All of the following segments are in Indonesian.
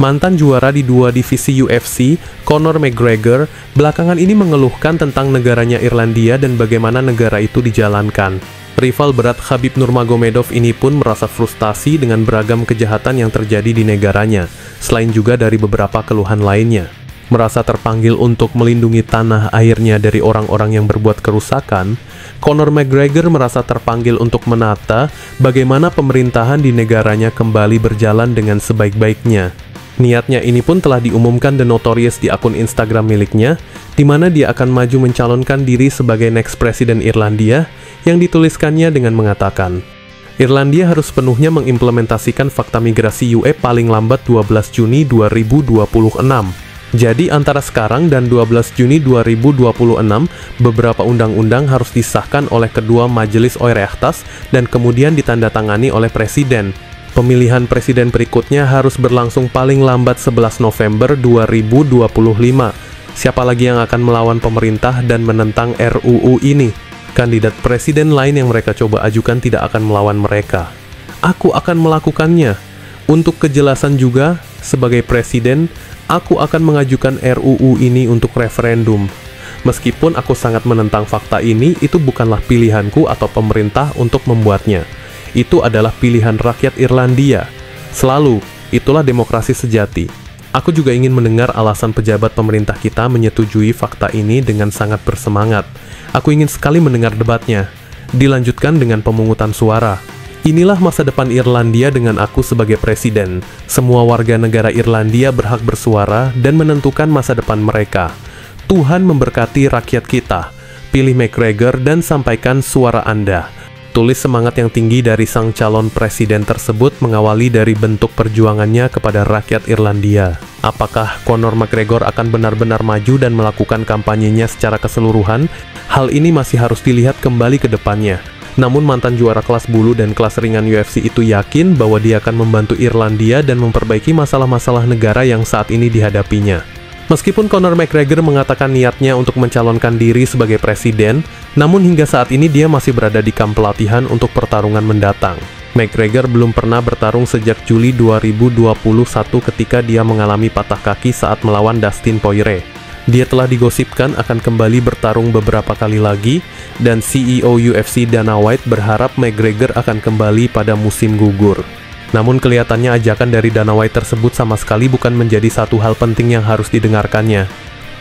Mantan juara di 2 divisi UFC, Conor McGregor, belakangan ini mengeluhkan tentang negaranya Irlandia dan bagaimana negara itu dijalankan. Rival berat Khabib Nurmagomedov ini pun merasa frustasi dengan beragam kejahatan yang terjadi di negaranya, selain juga dari beberapa keluhan lainnya. Merasa terpanggil untuk melindungi tanah airnya dari orang-orang yang berbuat kerusakan, Conor McGregor merasa terpanggil untuk menata bagaimana pemerintahan di negaranya kembali berjalan dengan sebaik-baiknya. Niatnya ini pun telah diumumkan The Notorious di akun Instagram miliknya, di mana dia akan maju mencalonkan diri sebagai next Presiden Irlandia, yang dituliskannya dengan mengatakan, Irlandia harus sepenuhnya mengimplementasikan fakta migrasi UE paling lambat 12 Juni 2026. Jadi antara sekarang dan 12 Juni 2026, beberapa undang-undang harus disahkan oleh kedua majelis Oireachtas dan kemudian ditandatangani oleh Presiden. Pemilihan presiden berikutnya harus berlangsung paling lambat 11 November 2025. Siapa lagi yang akan melawan pemerintah dan menentang RUU ini? Kandidat presiden lain yang mereka coba ajukan tidak akan melawan mereka. Aku akan melakukannya. Untuk kejelasan juga, sebagai presiden, aku akan mengajukan RUU ini untuk referendum. Meskipun aku sangat menentang fakta ini, itu bukanlah pilihanku atau pemerintah untuk membuatnya. Itu adalah pilihan rakyat Irlandia. Selalu, itulah demokrasi sejati. Aku juga ingin mendengar alasan pejabat pemerintah kita menyetujui fakta ini dengan sangat bersemangat. Aku ingin sekali mendengar debatnya. Dilanjutkan dengan pemungutan suara. Inilah masa depan Irlandia dengan aku sebagai presiden. Semua warga negara Irlandia berhak bersuara dan menentukan masa depan mereka. Tuhan memberkati rakyat kita. Pilih McGregor dan sampaikan suara Anda. Tulis semangat yang tinggi dari sang calon presiden tersebut mengawali dari bentuk perjuangannya kepada rakyat Irlandia. Apakah Conor McGregor akan benar-benar maju dan melakukan kampanyenya secara keseluruhan? Hal ini masih harus dilihat kembali ke depannya. Namun mantan juara kelas bulu dan kelas ringan UFC itu yakin bahwa dia akan membantu Irlandia dan memperbaiki masalah-masalah negara yang saat ini dihadapinya. Meskipun Conor McGregor mengatakan niatnya untuk mencalonkan diri sebagai presiden, namun hingga saat ini dia masih berada di kamp pelatihan untuk pertarungan mendatang. McGregor belum pernah bertarung sejak Juli 2021 ketika dia mengalami patah kaki saat melawan Dustin Poirier. Dia telah digosipkan akan kembali bertarung beberapa kali lagi, dan CEO UFC Dana White berharap McGregor akan kembali pada musim gugur. Namun kelihatannya ajakan dari Dana White tersebut sama sekali bukan menjadi satu hal penting yang harus didengarkannya.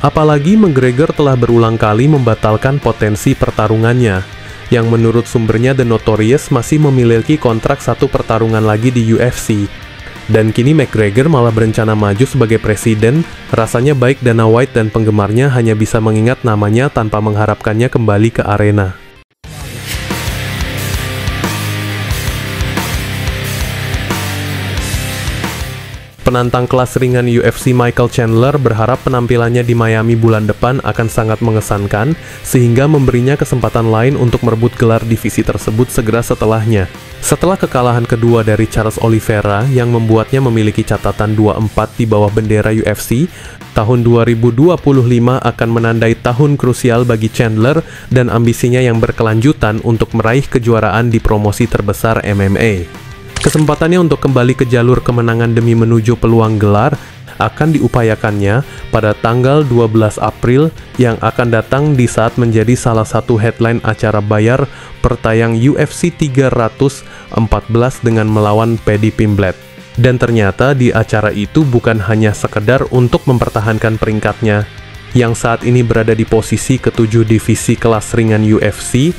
Apalagi McGregor telah berulang kali membatalkan potensi pertarungannya, yang menurut sumbernya The Notorious masih memiliki kontrak satu pertarungan lagi di UFC. Dan kini McGregor malah berencana maju sebagai presiden, rasanya baik Dana White dan penggemarnya hanya bisa mengingat namanya tanpa mengharapkannya kembali ke arena. Penantang kelas ringan UFC Michael Chandler berharap penampilannya di Miami bulan depan akan sangat mengesankan, sehingga memberinya kesempatan lain untuk merebut gelar divisi tersebut segera setelahnya. Setelah kekalahan kedua dari Charles Oliveira yang membuatnya memiliki catatan 2-4 di bawah bendera UFC, tahun 2025 akan menandai tahun krusial bagi Chandler dan ambisinya yang berkelanjutan untuk meraih kejuaraan di promosi terbesar MMA. Kesempatannya untuk kembali ke jalur kemenangan demi menuju peluang gelar akan diupayakannya pada tanggal 12 April yang akan datang di saat menjadi salah satu headline acara bayar pertayang UFC 314 dengan melawan Paddy Pimblett. Dan ternyata di acara itu bukan hanya sekedar untuk mempertahankan peringkatnya, yang saat ini berada di posisi ke-7 divisi kelas ringan UFC,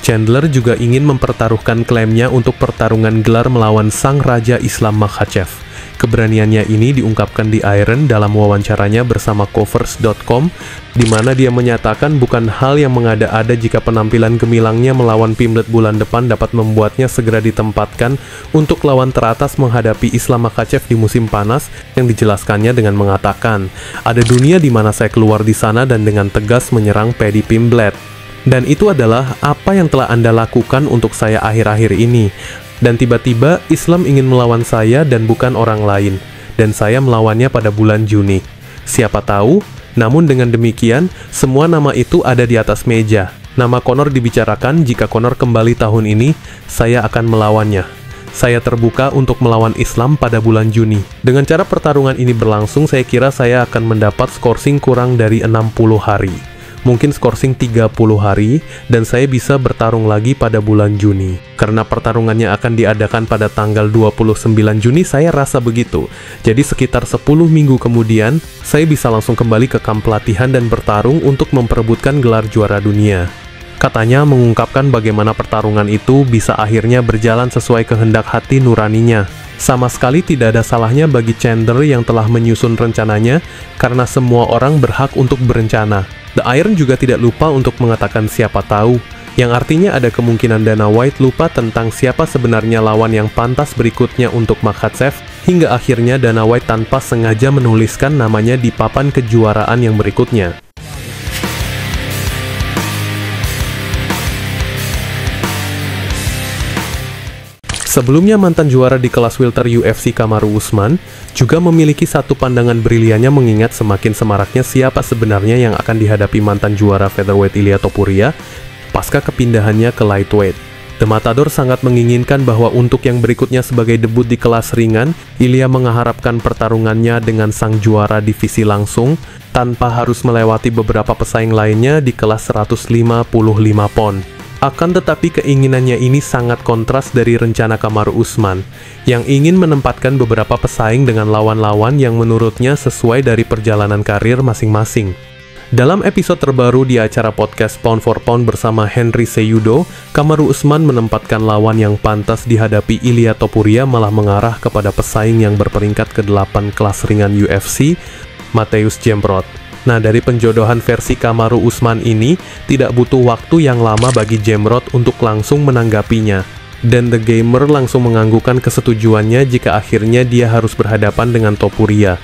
Chandler juga ingin mempertaruhkan klaimnya untuk pertarungan gelar melawan sang Raja Islam Makhachev. Keberaniannya ini diungkapkan di Iron dalam wawancaranya bersama Covers.com, di mana dia menyatakan bukan hal yang mengada-ada jika penampilan gemilangnya melawan Pimblett bulan depan dapat membuatnya segera ditempatkan untuk lawan teratas menghadapi Islam Makhachev di musim panas, yang dijelaskannya dengan mengatakan, ada dunia di mana saya keluar di sana dan dengan tegas menyerang Paddy Pimblett. Dan itu adalah apa yang telah Anda lakukan untuk saya akhir-akhir ini. Dan tiba-tiba Islam ingin melawan saya dan bukan orang lain. Dan saya melawannya pada bulan Juni. Siapa tahu, namun dengan demikian, semua nama itu ada di atas meja. Nama Conor dibicarakan jika Conor kembali tahun ini, saya akan melawannya. Saya terbuka untuk melawan Islam pada bulan Juni. Dengan cara pertarungan ini berlangsung, saya kira saya akan mendapat skorsing kurang dari 60 hari. Mungkin skorsing 30 hari, dan saya bisa bertarung lagi pada bulan Juni. Karena pertarungannya akan diadakan pada tanggal 29 Juni, saya rasa begitu. Jadi sekitar 10 minggu kemudian, saya bisa langsung kembali ke kamp pelatihan dan bertarung untuk memperebutkan gelar juara dunia. Katanya mengungkapkan bagaimana pertarungan itu bisa akhirnya berjalan sesuai kehendak hati nuraninya. Sama sekali tidak ada salahnya bagi Chandler yang telah menyusun rencananya, karena semua orang berhak untuk berencana. The Iron juga tidak lupa untuk mengatakan siapa tahu, yang artinya ada kemungkinan Dana White lupa tentang siapa sebenarnya lawan yang pantas berikutnya untuk Makhachev, hingga akhirnya Dana White tanpa sengaja menuliskan namanya di papan kejuaraan yang berikutnya. Sebelumnya, mantan juara di kelas welter UFC Kamaru Usman juga memiliki satu pandangan briliannya mengingat semakin semaraknya siapa sebenarnya yang akan dihadapi mantan juara featherweight Ilia Topuria pasca kepindahannya ke lightweight. The Matador sangat menginginkan bahwa untuk yang berikutnya sebagai debut di kelas ringan, Ilia mengharapkan pertarungannya dengan sang juara divisi langsung tanpa harus melewati beberapa pesaing lainnya di kelas 155 pon. Akan tetapi keinginannya ini sangat kontras dari rencana Kamaru Usman, yang ingin menempatkan beberapa pesaing dengan lawan-lawan yang menurutnya sesuai dari perjalanan karir masing-masing. Dalam episode terbaru di acara podcast Pound for Pound bersama Henry Cejudo, Kamaru Usman menempatkan lawan yang pantas dihadapi Ilia Topuria malah mengarah kepada pesaing yang berperingkat ke-8 kelas ringan UFC, Mateusz Gamrot. Nah, dari penjodohan versi Kamaru Usman ini, tidak butuh waktu yang lama bagi Gamrot untuk langsung menanggapinya. Dan The Gamer langsung menganggukkan kesetujuannya jika akhirnya dia harus berhadapan dengan Topuria.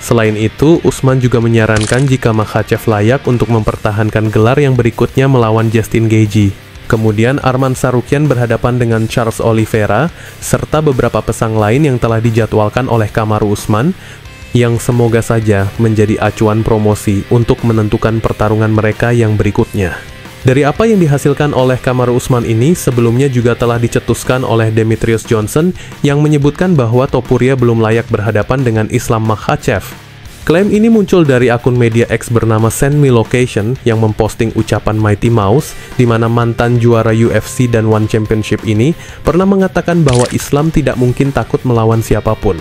Selain itu, Usman juga menyarankan jika Makhachev layak untuk mempertahankan gelar yang berikutnya melawan Justin Gaethje. Kemudian Arman Tsarukyan berhadapan dengan Charles Oliveira, serta beberapa pesaing lain yang telah dijadwalkan oleh Kamaru Usman, yang semoga saja menjadi acuan promosi untuk menentukan pertarungan mereka yang berikutnya. Dari apa yang dihasilkan oleh Kamaru Usman ini, sebelumnya juga telah dicetuskan oleh Demetrius Johnson yang menyebutkan bahwa Topuria belum layak berhadapan dengan Islam Makhachev. Klaim ini muncul dari akun media X bernama Send Me Location yang memposting ucapan Mighty Mouse, di mana mantan juara UFC dan One Championship ini pernah mengatakan bahwa Islam tidak mungkin takut melawan siapapun.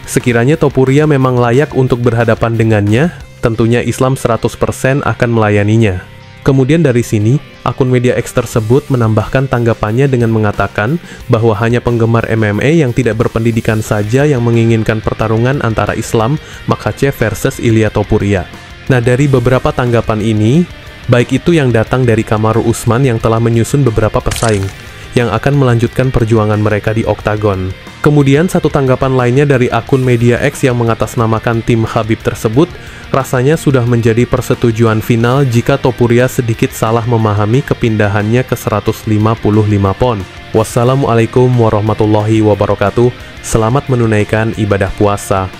Sekiranya Topuria memang layak untuk berhadapan dengannya, tentunya Islam 100% akan melayaninya. Kemudian dari sini, akun media X tersebut menambahkan tanggapannya dengan mengatakan bahwa hanya penggemar MMA yang tidak berpendidikan saja yang menginginkan pertarungan antara Islam Makhachev versus Ilia Topuria. Nah, dari beberapa tanggapan ini, baik itu yang datang dari Kamaru Usman yang telah menyusun beberapa pesaing yang akan melanjutkan perjuangan mereka di oktagon. Kemudian satu tanggapan lainnya dari akun media X yang mengatasnamakan tim Khabib tersebut, rasanya sudah menjadi persetujuan final jika Topuria sedikit salah memahami kepindahannya ke 155 pon. Wassalamualaikum warahmatullahi wabarakatuh. Selamat menunaikan ibadah puasa.